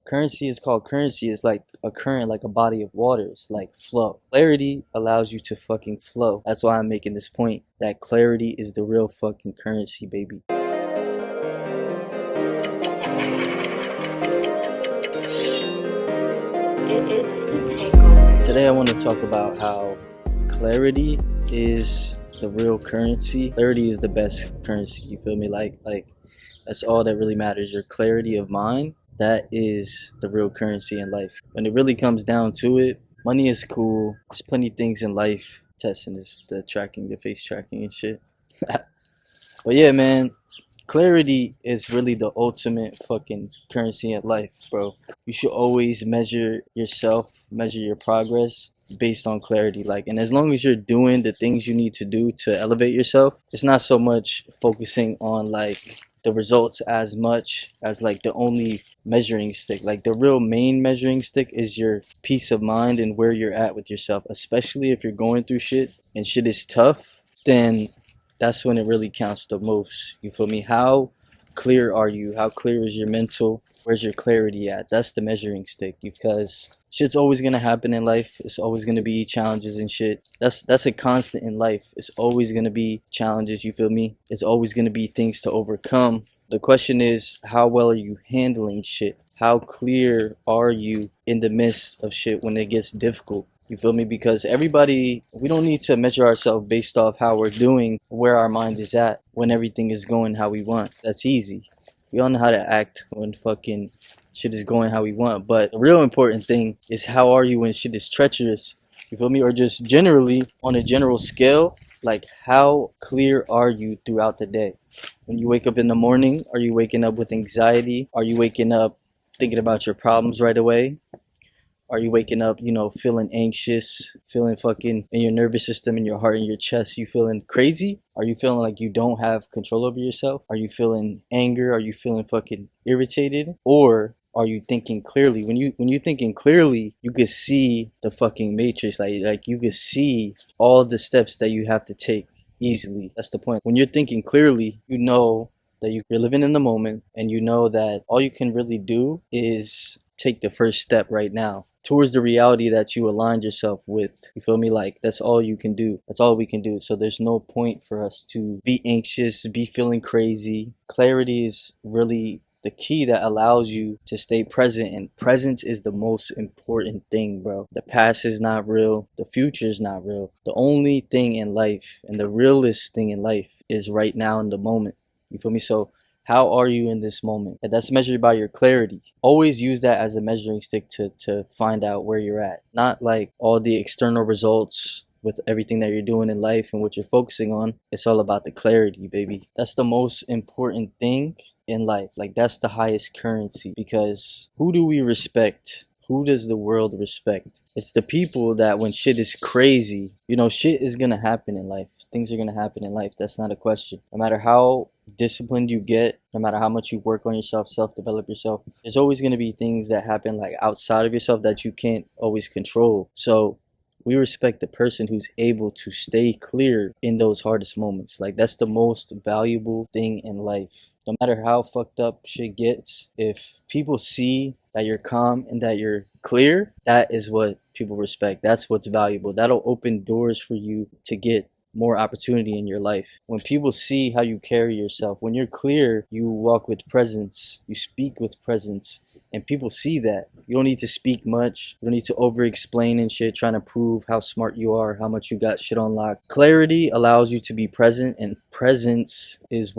Currency is called currency. It's like a current, like a body of water. It's like flow. Clarity allows you to fucking flow. That's why I'm making this point that clarity is the real fucking currency, baby. Today I want to talk about how clarity is the real currency. Clarity is the best currency. You feel me? Like that's all that really matters. Your clarity of mind. That is the real currency in life. When it really comes down to it, money is cool. There's plenty of things in life. Testing is the tracking, the face tracking and shit. But yeah, man, clarity is really the ultimate fucking currency in life, bro. You should always measure yourself, measure your progress based on clarity. Like, and as long as you're doing the things you need to do to elevate yourself, it's not so much focusing on like the results as much as like the only measuring stick. Like the real main measuring stick is your peace of mind and where you're at with yourself, especially if you're going through shit and shit is tough. Then that's when it really counts the most. You feel me? How clear are you? How clear is your mental? Where's your clarity at? That's the measuring stick, because shit's always gonna happen in life. It's always gonna be challenges and shit. That's a constant in life. It's always gonna be challenges, you feel me? It's always gonna be things to overcome. The question is, how well are you handling shit? How clear are you in the midst of shit when it gets difficult? You feel me? Because everybody, we don't need to measure ourselves based off how we're doing, where our mind is at when everything is going how we want. That's easy. We all know how to act when fucking shit is going how we want. But the real important thing is, how are you when shit is treacherous? You feel me? Or just generally, on a general scale, like how clear are you throughout the day? When you wake up in the morning, are you waking up with anxiety? Are you waking up thinking about your problems right away? Are you waking up, feeling anxious, feeling fucking in your nervous system, in your heart, in your chest? You feeling crazy? Are you feeling like you don't have control over yourself? Are you feeling anger? Are you feeling fucking irritated? Or are you thinking clearly? When you thinking clearly, you can see the fucking matrix. Like you can see all the steps that you have to take easily. That's the point. When you're thinking clearly, you know that you're living in the moment, and you know that all you can really do is take the first step right now towards the reality that you aligned yourself with. You feel me? Like that's all you can do. That's all we can do. So there's no point for us to be anxious, be feeling crazy. Clarity is really the key that allows you to stay present, and presence is the most important thing, bro. The past is not real. The future is not real. The only thing in life, and the realest thing in life, is right now in the moment. You feel me? So how are you in this moment? And that's measured by your clarity. Always use that as a measuring stick to find out where you're at. Not like all the external results with everything that you're doing in life and what you're focusing on. It's all about the clarity, baby. That's the most important thing in life. Like that's the highest currency, because who do we respect? Who does the world respect? It's the people that when shit is crazy, shit is gonna happen in life. Things are gonna happen in life. That's not a question. No matter how disciplined you get, no matter how much you work on yourself, self-develop yourself, there's always gonna be things that happen like outside of yourself that you can't always control. So we respect the person who's able to stay clear in those hardest moments. Like that's the most valuable thing in life. No matter how fucked up shit gets, if people see that you're calm and that you're clear, that is what people respect. That's what's valuable. That'll open doors for you to get more opportunity in your life. When people see how you carry yourself, when you're clear, you walk with presence, you speak with presence, and people see that. You don't need to speak much. You don't need to over explain and shit, trying to prove how smart you are, how much you got shit on lock. Clarity allows you to be present, and presence is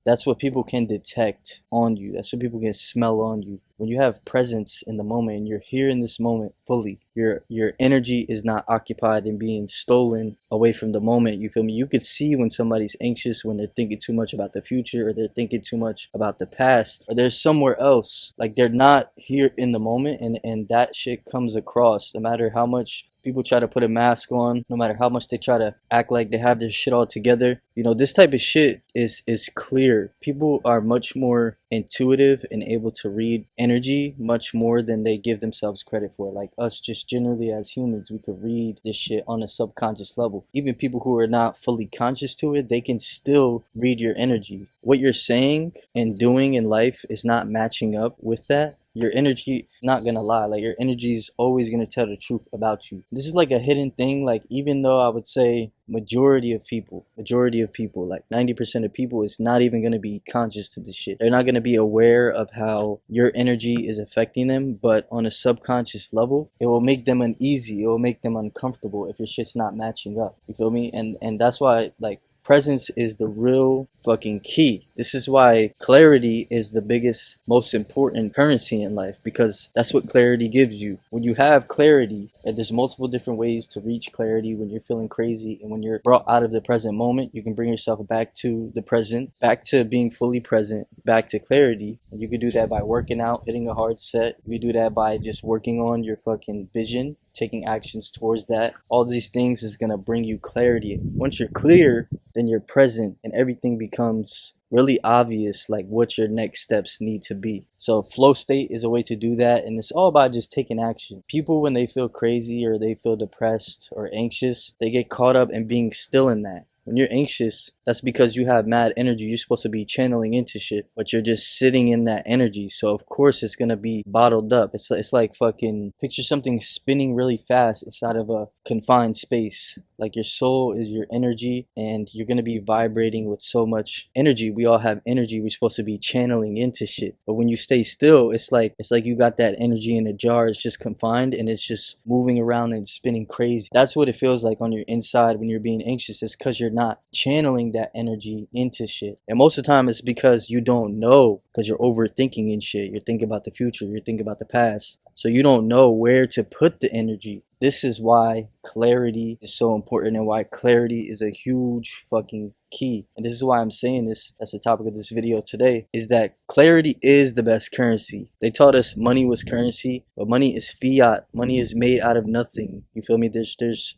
that's what people can detect on you. That's what people can smell on you. When you have presence in the moment and you're here in this moment fully, your energy is not occupied and being stolen away from the moment. You feel me? You could see when somebody's anxious, when they're thinking too much about the future, or they're thinking too much about the past, or they're somewhere else. Like they're not here in the moment, and that shit comes across no matter how much people try to put a mask on, no matter how much they try to act like they have their shit all together. This type of shit is clear. People are much more intuitive and able to read energy much more than they give themselves credit for. Like us, just generally as humans, we could read this shit on a subconscious level. Even people who are not fully conscious to it, they can still read your energy. What you're saying and doing in life is not matching up with that. your energy not gonna lie. Like your energy is always gonna tell the truth about you. This is like a hidden thing. Like even though I would say majority of people, like 90% of people is not even gonna be conscious to this shit. They're not gonna be aware of how your energy is affecting them, but on a subconscious level, it will make them uneasy. It will make them uncomfortable if your shit's not matching up. You feel me? And that's why like presence is the real fucking key. This is why clarity is the biggest, most important currency in life, because that's what clarity gives you. When you have clarity, and there's multiple different ways to reach clarity when you're feeling crazy and when you're brought out of the present moment, you can bring yourself back to the present, back to being fully present, back to clarity. And you can do that by working out, hitting a hard set. You can do that by just working on your fucking vision, taking actions towards that. All these things is gonna bring you clarity. Once you're clear, then you're present and everything becomes really obvious, like what your next steps need to be. So flow state is a way to do that, and it's all about just taking action. People, when they feel crazy or they feel depressed or anxious, they get caught up in being still in that. When you're anxious, that's because you have mad energy. You're supposed to be channeling into shit, but you're just sitting in that energy. So of course it's gonna be bottled up. It's like fucking picture something spinning really fast inside of a confined space. Like your soul is your energy, and you're gonna be vibrating with so much energy. We all have energy. We're supposed to be channeling into shit. But when you stay still, it's like you got that energy in a jar. It's just confined and it's just moving around and spinning crazy. That's what it feels like on your inside when you're being anxious. It's because you're not channeling that energy into shit. And most of the time it's because you don't know, because you're overthinking and shit. You're thinking about the future, you're thinking about the past. So you don't know where to put the energy. This is why clarity is so important and why clarity is a huge fucking key. And this is why I'm saying this, that's the topic of this video today, is that clarity is the best currency. They taught us money was currency, but money is fiat. Money is made out of nothing. You feel me? There's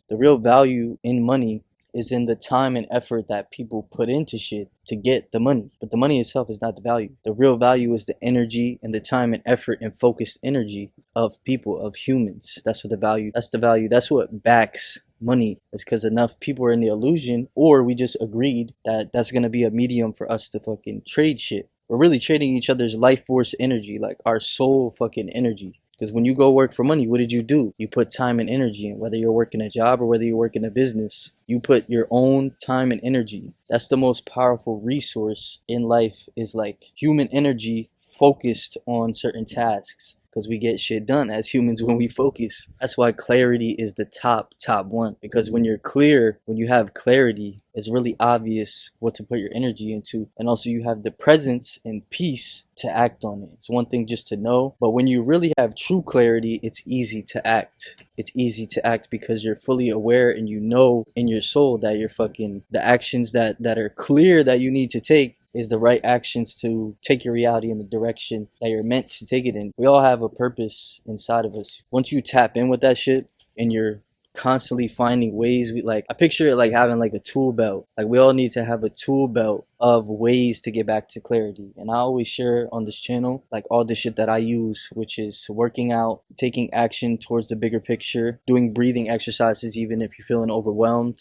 the real value in money is in the time and effort that people put into shit to get the money. But the money itself is not the value. The real value is the energy and the time and effort and focused energy of people, of humans. That's what the value, that's the value. That's what backs money. It's because enough people are in the illusion, or we just agreed that that's going to be a medium for us to fucking trade shit. We're really trading each other's life force energy, like our soul fucking energy. Because when you go work for money, what did you do? You put time and energy in, whether you're working a job or whether you're working a business. You put your own time and energy. That's the most powerful resource in life, is like human energy focused on certain tasks. Because we get shit done as humans when we focus. That's why clarity is the top one. Because when you're clear, when you have clarity, it's really obvious what to put your energy into. And also you have the presence and peace to act on it. It's one thing just to know, but when you really have true clarity, it's easy to act. It's easy to act because you're fully aware and you know in your soul that you're fucking, the actions that are clear that you need to take is the right actions to take your reality in the direction that you're meant to take it in. We all have a purpose inside of us. Once you tap in with that shit and you're constantly finding ways, I picture it like having like a tool belt. Like we all need to have a tool belt of ways to get back to clarity. And I always share on this channel like all the shit that I use, which is working out, taking action towards the bigger picture, doing breathing exercises even if you're feeling overwhelmed,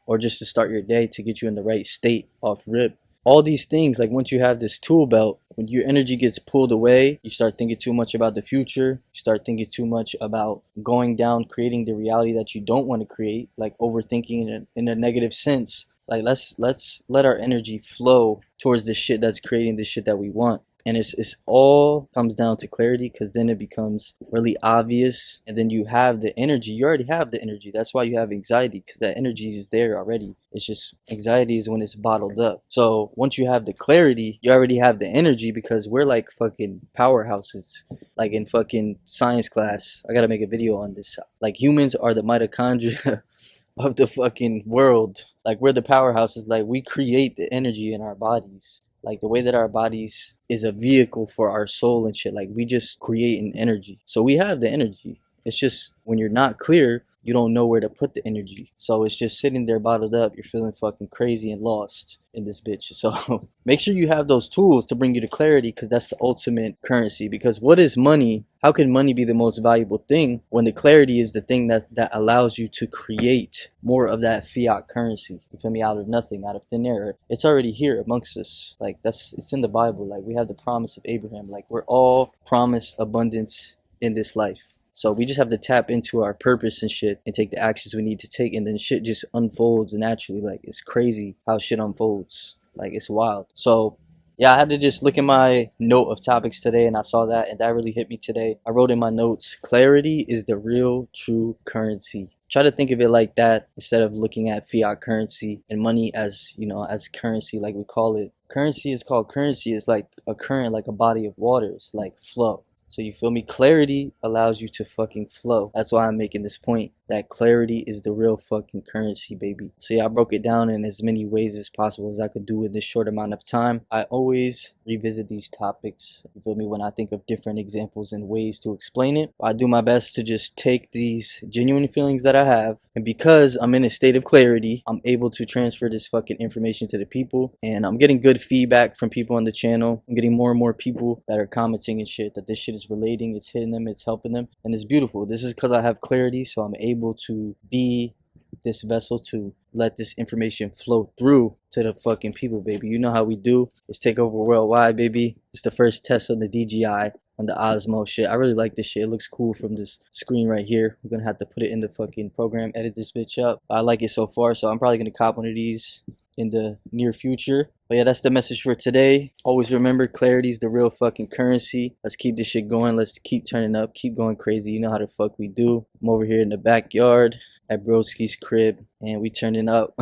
or just to start your day to get you in the right state off rip. All these things, like once you have this tool belt, when your energy gets pulled away, you start thinking too much about the future. You start thinking too much about going down, creating the reality that you don't want to create, like overthinking in a negative sense. Like let's let our energy flow towards the shit that's creating the shit that we want. And it's all comes down to clarity, because then it becomes really obvious, and then you have the energy. You already have the energy. That's why you have anxiety, because that energy is there already. It's just anxiety is when it's bottled up. So once you have the clarity, you already have the energy, because we're like fucking powerhouses. Like in fucking science class, I gotta make a video on this. Like humans are the mitochondria of the fucking world. Like we're the powerhouses. Like we create the energy in our bodies. Like the way that our bodies is a vehicle for our soul and shit. Like we just create an energy. So we have the energy. It's just when you're not clear, you don't know where to put the energy. So it's just sitting there bottled up. You're feeling fucking crazy and lost in this bitch. So make sure you have those tools to bring you to clarity, because that's the ultimate currency. Because what is money? How can money be the most valuable thing when the clarity is the thing that allows you to create more of that fiat currency? You feel me? Out of nothing, out of thin air. It's already here amongst us. Like, it's in the Bible. Like, we have the promise of Abraham. Like, we're all promised abundance in this life. So we just have to tap into our purpose and shit and take the actions we need to take, and then shit just unfolds naturally. Like, it's crazy how shit unfolds. Like, it's wild. So yeah, I had to just look at my note of topics today, and I saw that, and that really hit me today. I wrote in my notes, clarity is the real true currency. Try to think of it like that instead of looking at fiat currency and money as, you know, as currency, like we call it. Currency is called currency. It's like a current, like a body of water. It's like flow. So you feel me? Clarity allows you to fucking flow. That's why I'm making this point, that clarity is the real fucking currency, baby. So yeah, I broke it down in as many ways as possible as I could do in this short amount of time. I always revisit these topics, you feel me, when I think of different examples and ways to explain it. I do my best to just take these genuine feelings that I have, and because I'm in a state of clarity, I'm able to transfer this fucking information to the people, and I'm getting good feedback from people on the channel. I'm getting more and more people that are commenting and shit, that this shit is relating, it's hitting them, it's helping them, and it's beautiful. This is because I have clarity, so I'm able to be this vessel to let this information flow through to the fucking people, baby. You know how we do. It's Takeover Worldwide, baby. It's the first test on the DJI, on the Osmo shit. I really like this shit. It looks cool from this screen right here. We're gonna have to put it in the fucking program, edit this bitch up. I like it so far, so I'm probably gonna cop one of these in the near future. But yeah, that's the message for today. Always remember, clarity is the real fucking currency. Let's keep this shit going. Let's keep turning up, keep going crazy. You know how the fuck we do. I'm over here in the backyard at Broski's crib, and we turning up.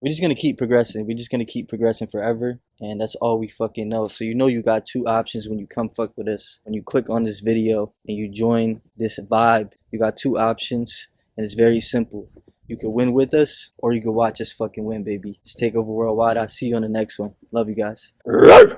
We're just gonna keep progressing. We're just gonna keep progressing forever, and that's all we fucking know. So you know you got two options when you come fuck with us. When you click on this video and you join this vibe, you got two options, and it's very simple. You can win with us, or you can watch us fucking win, baby. It's Takeover Worldwide. I'll see you on the next one. Love you guys. It's